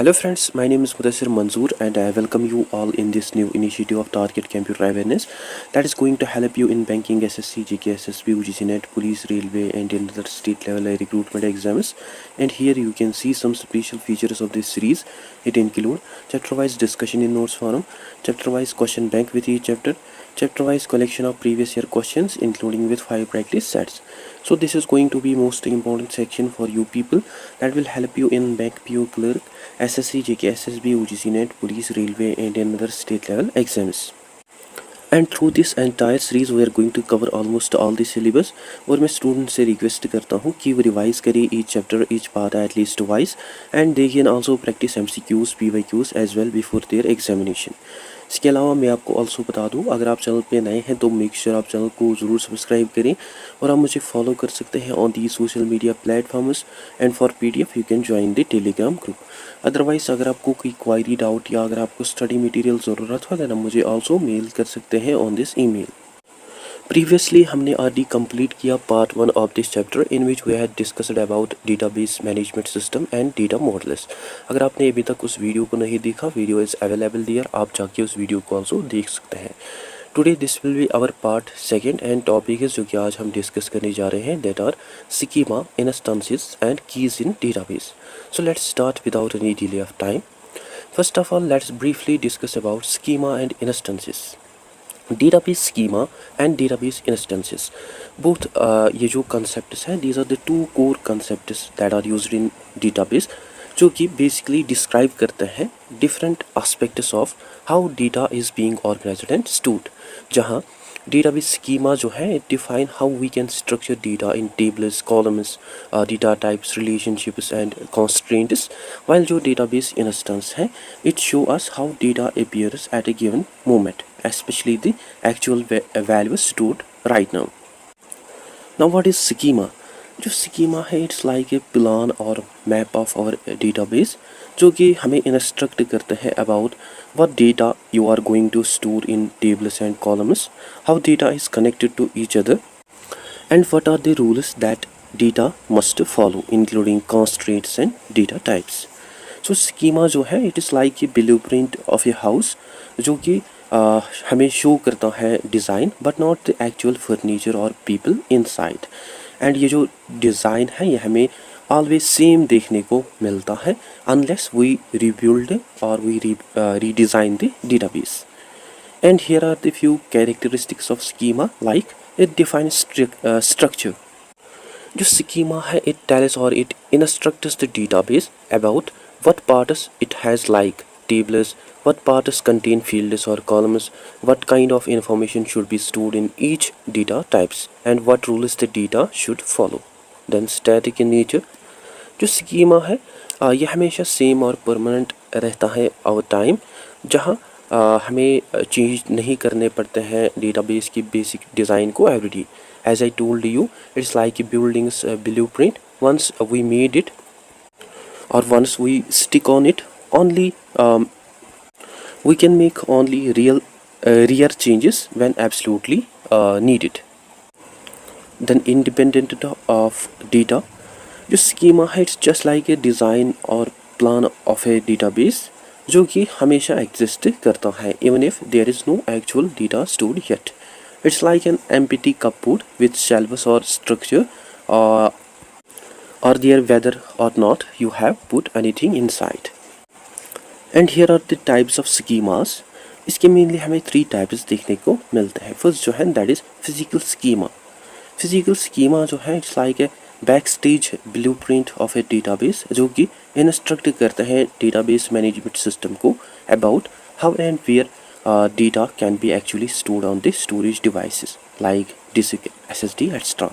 Hello friends, my name is Mudassir Manzoor and I welcome you all in this new initiative of Target Computer Awareness that is going to help you in banking, SSC, GK, SSB, UGC NET, police, railway and in other state level recruitment exams. And here you can see some special features of this series. It include chapter wise discussion in notes forum, chapter wise question bank with each chapter wise collection of previous year questions including with 5 practice sets. So this is going to be most important section for you people that will help you in bank, PO clerk, SSC, JK, SSB, UGC NET, police, railway and another state level exams. And through this entire series we are going to cover almost all the syllabus और मैं student से request करता हूँ कि वो revise करें each chapter, each part at least twice and they can also practice MCQs, PYQs as well before their examination. इसके अलावा मैं आपको ऑल्सो बता दूं, अगर आप चैनल पे नए हैं तो मेक श्योर आप चैनल को ज़रूर सब्सक्राइब करें और आप मुझे फॉलो कर सकते हैं on the social media platforms and for PDF you can join the Telegram group. Otherwise अगर आपको कोई क्वायरी डाउट या अगर आपको स्टडी मटेरियल ज़रूरत हो तो मुझे ऑल्सो मेल कर सकते हैं ऑन दिस ईमेल. Previously हमने already complete किया part 1 of this chapter in which we had discussed about database management system and data models. अगर आपने अभी तक उस वीडियो को नहीं देखा, वीडियो इज़ अवेलेबल देयर, आप जाके उस वीडियो को also देख सकते हैं. Today this will be our part 2 and topic is जो कि आज हम डिस्कस करने जा रहे हैं that are schema, instances and keys in database. So let's start without any delay of time. First of all, let's briefly discuss about schema and instances. Database schema and database instances, both ये जो concepts हैं, these are the two core concepts that are used in database जो कि basically describe करते हैं different aspects of how data is being organized and stored. जहाँ database schema जो है it define how we can structure data in tables, columns, data types, relationships and constraints, while जो database instance है it show us how data appears at a given moment, especially the actual values stored right now. Now what is schema? जो schema है it's like a plan or map of our database जो कि हमें instruct करते हैं about what data you are going to store in tables and columns, how data is connected to each other and what are the rules that data must follow including constraints and data types. So schema जो है it is like a blueprint of a house जो कि हमें show करता है design but not the actual furniture और people inside. And ये जो डिज़ाइन है ये हमें ऑलवेज सेम देखने को मिलता है अनलेस वी रिबिल्ड और we redesign the database. And here are the few characteristics of schema like it defines structure. जो स्कीमा है इट टेल्स और it instructs the database about what parts it has like tables, what parts contain fields or columns, what kind of information should be stored in each data types and what rules the data should follow. Then static in nature. जो schema है ये हमेशा same और permanent रहता है over time जहाँ हमें change नहीं करने पड़ते हैं डेटाबेस की बेसिक डिज़ाइन को everyday. As I told you it's like a building's blueprint. Once we made it और once we stick on it only we can make only rare changes when absolutely needed. Then independent of data, जो schema है it's just like a design or plan of a database जो कि हमेशा exist करता है even if there is no actual data stored yet. It's like an empty cupboard with shelves or structure or there whether or not you have put anything inside. And here are the types of schemas. इसके mainly हमें 3 types देखने को मिलते हैं. First जो है that is physical schema. Physical schema जो है it's like a back stage blueprint of a database जो कि इंस्ट्रक्ट करते हैं डेटाबेस मैनेजमेंट सिस्टम को about how and where data can be actually stored on the storage devices like disk, SSD extra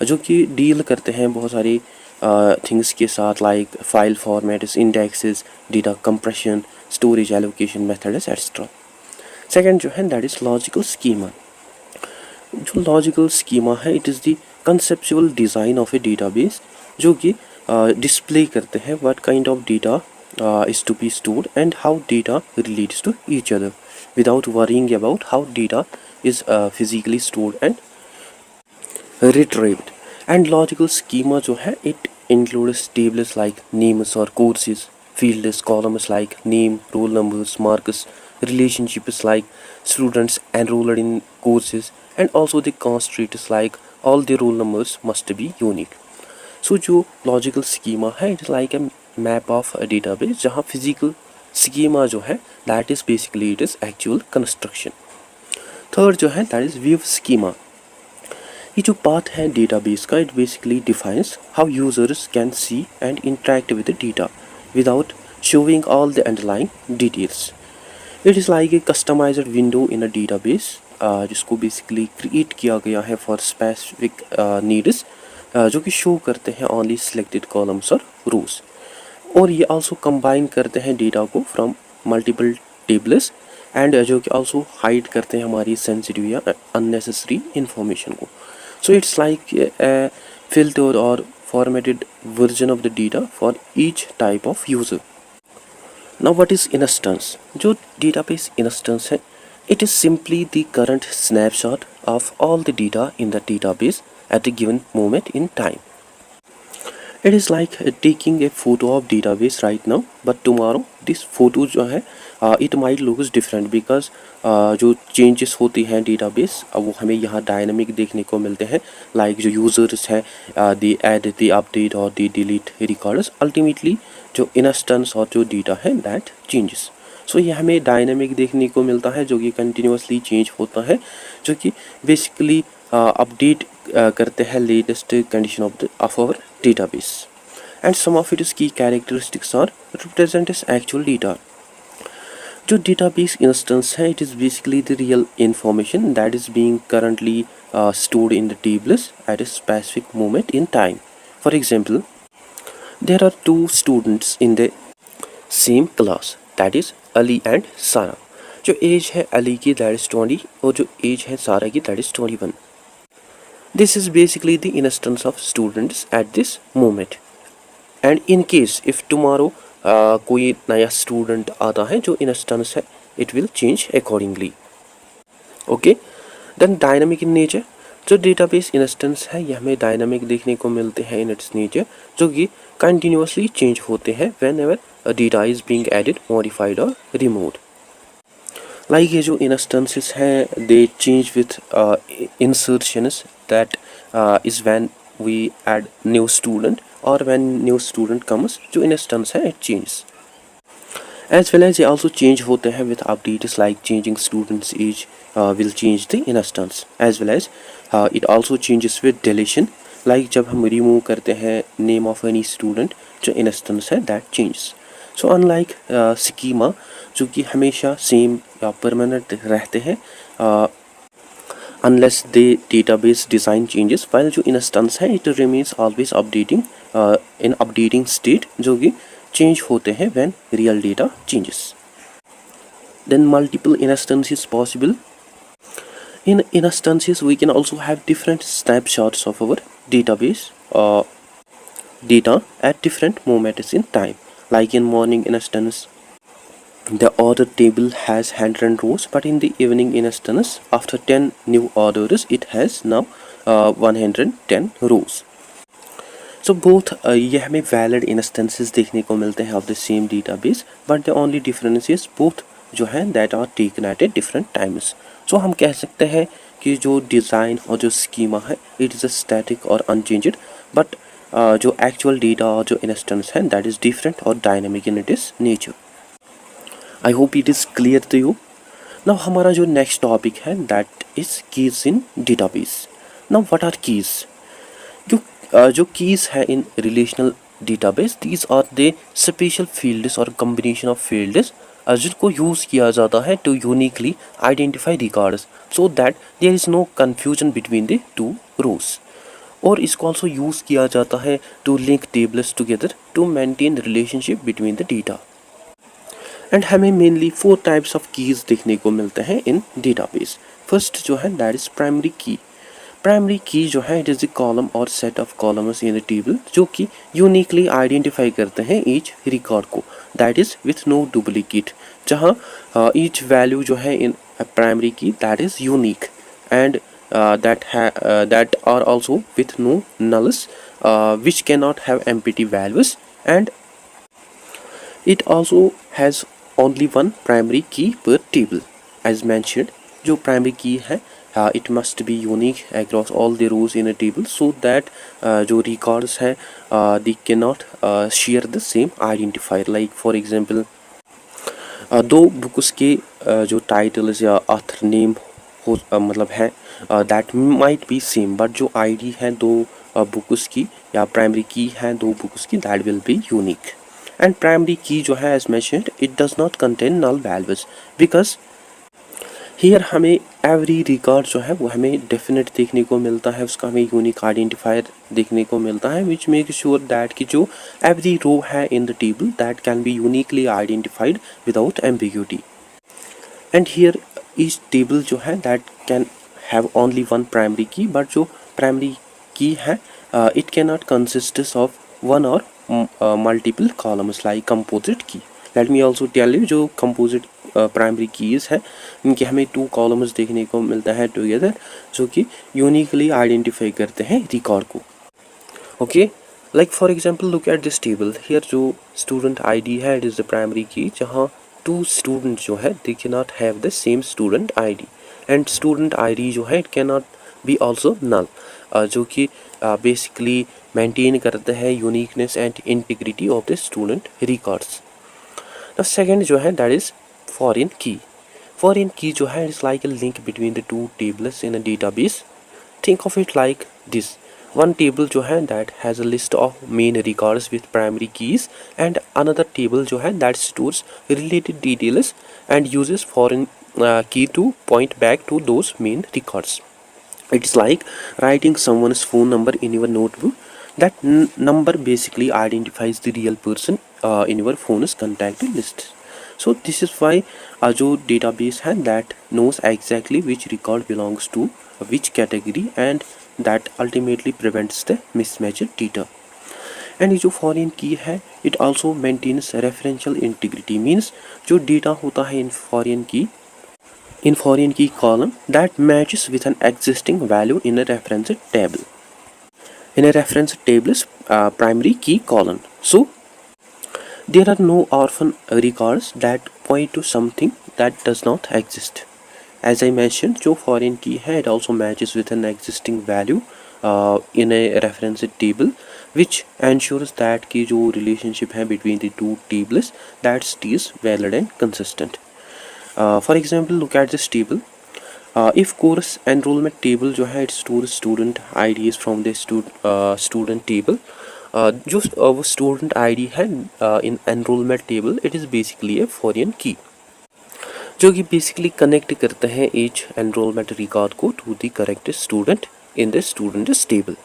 जो कि deal करते हैं बहुत सारे थिंग्स के साथ like file formats, indexes, data compression, storage allocation methods extra. Second जो है दैट इज़ लॉजिकल स्कीमा. जो लॉजिकल स्कीमा है it is the conceptual design of a database जो कि डिस्प्ले करते हैं what kind of data is to be stored and how data relates to each other without worrying about how data is physically stored and retrieved. And logical schema जो है it includes tables like names or courses, fields, columns like name, roll numbers, marks, relationships like students enrolled in courses, and also the constraints like all the roll numbers must be unique. So जो logical schema है it like a map of database, जहाँ physical schema जो है that is basically it is actual construction. Third जो है that is view schema. ये जो part है डेटाबेस का it basically defines how users can see and interact with the data without showing all the underlying details. It is like a customized window in a database जिसको basically create किया गया है for specific needs, जो कि show करते हैं only selected columns और रोज. और ये आल्सो कंबाइन करते हैं डेटा को फ्रॉम मल्टीपल टेबल्स एंड जो कि आल्सो हाइड करते हैं हमारी सेंसिटिव या अननेसेसरी इंफॉर्मेशन को. So it's like a filter और formatted version of the data for each type of user. Now what is instance? जो database instance है it is simply the current snapshot of all the data in the database at a given moment in time. It is like taking a photo of database right now, but tomorrow this photo जो है it might looks different because जो changes होती हैं database वो हमें यहाँ dynamic देखने को मिलते हैं, like जो users है they add, they update और they delete records. Ultimately जो instance और जो data है that changes. So ये हमें डायनामिक देखने को मिलता है जो कि कंटिन्यूसली चेंज होता है, जो कि बेसिकली अपडेट करते हैं latest condition of our database. And some of its key characteristics are represent as actual data. जो डेटाबेस इंस्टेंस है it is basically the real information that is being currently stored in the tables at a specific moment in time. For example, there are two students in the same class, that is Ali and Sara. जो as है अली की that is 20 और जो as है सारा की that is 21. This is basically the instance of students at this moment. And in case if tomorrow कोई नया student आता है जो इंस्टेंस है it will change accordingly. Okay, then dynamic in nature. जो डेटाबेस इंस्टेंस है ये हमें डायनामिक देखने को मिलते हैं इन इट्स नेचर, जो कि कंटिन्यूसली चेंज होते हैं whenever data is being added, modified और रिमूव्ड. लाइक ये जो इंस्टेंसेस हैं they change with insertions that is when we add new student और व्हेन न्यू स्टूडेंट कम्स जो इंस्टेंस है it change. As well as they also change होते हैं with updates like changing students age will change the instance, as well as it also changes with deletion, like जब हम remove करते हैं name of any student जो instance है that changes. So unlike schema जो कि हमेशा same या permanent रहते हैं unless the database design changes, while जो instance है it remains always updating in updating state जो कि change होते हैं when real data changes. Then multiple instances possible. In instances we can also have different snapshots of our database data at different moments in time. Like in morning instance the order table has 100 rows, but in the evening instance after 10 new orders it has now 110 rows. So both ये हमें valid instances देखने को मिलते हैं of the same database, but the only difference is both जो है that are taken at a different times. So हम कह सकते हैं कि जो डिज़ाइन और जो स्कीमा है इट इज़ अ स्टैटिक और अनचेंज्ड, बट जो एक्चुअल डेटा और जो इंस्टेंस है दैट इज़ डिफरेंट और dynamic in it is nature. I hope it is clear to you. Now हमारा जो नेक्स्ट टॉपिक है that is keys in database. Now what are keys? जो keys है in relational database these are the special fields और combination of fields जिनको use किया जाता है to uniquely identify records so that there is no confusion between the two rows. और इसको also use किया जाता है to link tables together to maintain relationship between the data. And हमें मेनली 4 टाइप्स ऑफ कीज़ देखने को मिलते हैं इन डेटाबेस. फर्स्ट जो है that is primary key. Primary key जो है इट इज़ द कॉलम और set of columns in the table जो कि यूनिकली आइडेंटिफाई करते हैं ईच रिकॉर्ड को, that is with no duplicate, जहाँ ईच वैल्यू जो है in primary key that is unique and that are also with no nulls which cannot have empty values. And It also has only one primary key per table. As mentioned, जो primary key है it must be unique across all the rows in a table so that जो records है they cannot share the same identifier. Like for example, दो books के जो titles या author name हो मतलब है that might be same, but जो आईडी है दो बुक्स की या प्राइमरी की है दो बुक्स की, that will be unique. And primary key जो है as mentioned it does not contain null values because here हमें एवरी रिकॉर्ड जो है वो हमें डेफिनेट देखने को मिलता है, उसका हमें यूनिक आइडेंटिफायर देखने को मिलता है विच मेक श्योर दैट कि जो एवरी रो है in the table that can be uniquely identified without ambiguity. And here each table जो है that can have only one primary key, but जो प्राइमरी की है it can not consist of one or multiple columns like composite key. Let me also tell you जो composite primary keys है इनके हमें two columns देखने को मिलता है टुगेदर जो कि यूनिकली आइडेंटिफाई करते हैं रिकॉर्ड को. Okay, like for example look at this table. Here जो स्टूडेंट आईडी है it is the primary key, जहाँ टू स्टूडेंट जो है they can not have the same student ID and student ID जो है it can not be also null, जो कि basically maintain करते हैं uniqueness and integrity of the student records. The second जो है that is foreign key. Foreign key जो है is like a link between the two tables in a database. Think of it like this. One table जो है that has a list of main records with primary keys and another table जो है that stores related details and uses foreign key to point back to those main records. It's like writing someone's phone number in your notebook. That number basically identifies the real person in your phone's contact list. So this is why जो database है that knows exactly which record belongs to which category and that ultimately prevents the mismatched data. And ये जो foreign key है it also maintains referential integrity, means जो data होता है in foreign key column that matches with an existing value in a reference table. In a reference table's primary key column. So there are no orphan records that point to something that does not exist. As I mentioned, जो foreign key है it also matches with an existing value in a reference table, which ensures that कि जो relationship है between the two tables that stays valid and consistent. For example, look at this table. If course enrollment table जो है it stores student IDs from the student table, जो वो student ID है in enrolment table it is basically a foreign key जो कि basically connect करते हैं each enrolment record को to the correct student in the students table.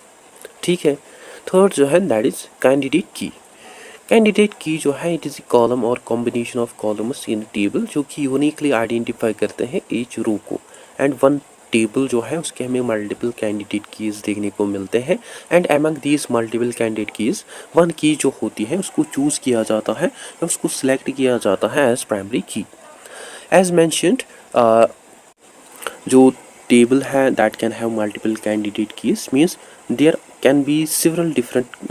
ठीक है. थर्ड जो है that is candidate key. Candidate key जो है इट इज़ ए कॉलम और combination of columns in table जो कि यूनिकली आइडेंटिफाई करते हैं ईच रो को. एंड वन टेबल जो है उसके हमें मल्टीपल कैंडिडेट कीज़ देखने को मिलते हैं and among these multiple candidate keys one की जो होती है उसको चूज़ किया जाता है या उसको सिलेक्ट किया जाता है as primary key. As mentioned जो टेबल है that can have multiple candidate keys means there can be several different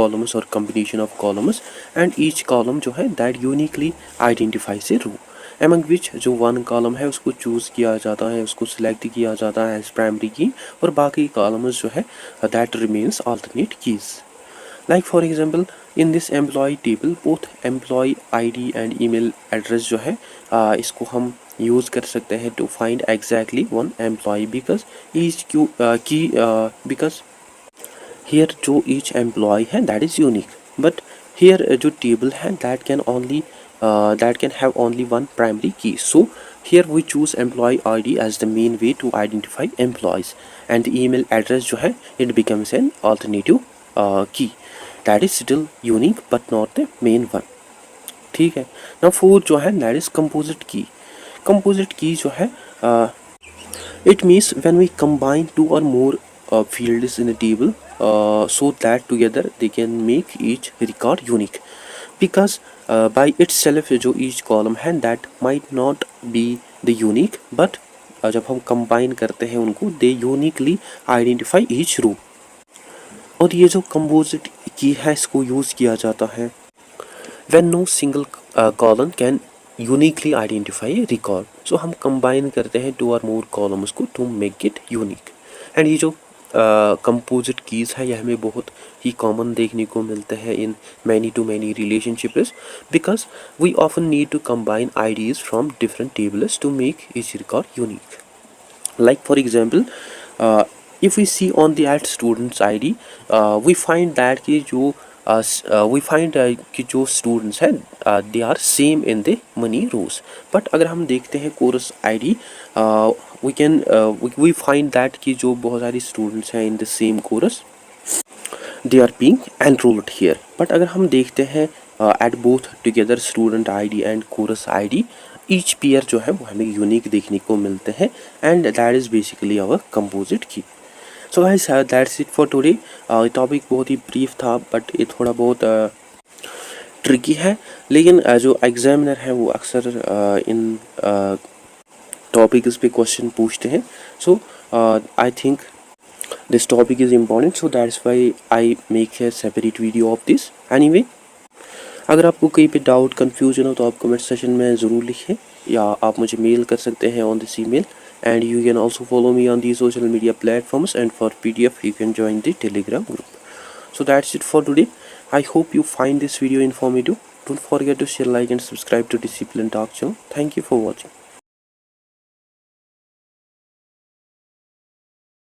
columns or combination of columns and each column जो है that uniquely identifies a row among which जो one column है उसको choose किया जाता है, उसको सिलेक्ट किया जाता है एज प्राइमरी की और बाकी कॉलम्स जो है that remains alternate keys. Like for example in this employee table both employee ID and email address जो है इसको हम यूज़ कर सकते हैं to find exactly one employee because each key because here जो ईच एम्प्लॉय है that is unique, but here जो टेबल है that can have only one primary key. So here we choose employee ID as the main way to identify employees and the email address जो है it becomes an alternative key that is still unique but not the main one. ठीक है. Now fourth जो है that is composite key. Composite key जो है it means when we combine two or more fields in a table so that together they can make each record unique. Because by itself जो each column है that might not be the unique, but जब हम combine करते हैं उनको they uniquely identify each row. और ये जो composite की है इसको यूज़ किया जाता है when no single column can uniquely identify a record. So हम combine करते हैं 2 or more columns को to make it unique. And ये जो composite keys है यह हमें बहुत ही common देखने को मिलते हैं in many to many relationships, because we often need to combine IDs from different tables to make each record unique. Like for example, if we see on the at students ID, we find that कि जो कि जो students हैं they are same in the money rows. But अगर हम देखते हैं course ID, we find that कि जो बहुत सारी students हैं in the same course they are being enrolled here. But अगर हम देखते हैं at both together student ID and course ID, each pair जो है वो हमें यूनिक देखने को मिलते हैं, and that is basically our composite key. So guys, that's it for today. Topic बहुत ही ब्रीफ था, बट ये थोड़ा बहुत ट्रिकी है, लेकिन जो एग्जामिनर है वो अक्सर इन टॉपिक्स पे क्वेश्चन पूछते हैं. So I think this topic is important, so that's why I make a separate video of this. Anyway, अगर आपको कहीं पे डाउट कन्फ्यूजन हो तो आप कमेंट सेशन में ज़रूर लिखें, या आप मुझे मेल कर सकते हैं on this email. And you can also follow me on these social media platforms, and for PDF you can join the Telegram group. So that's it for today. I hope you find this video informative. Don't forget to share, like and subscribe to Discipline Talk channel. Thank you for watching.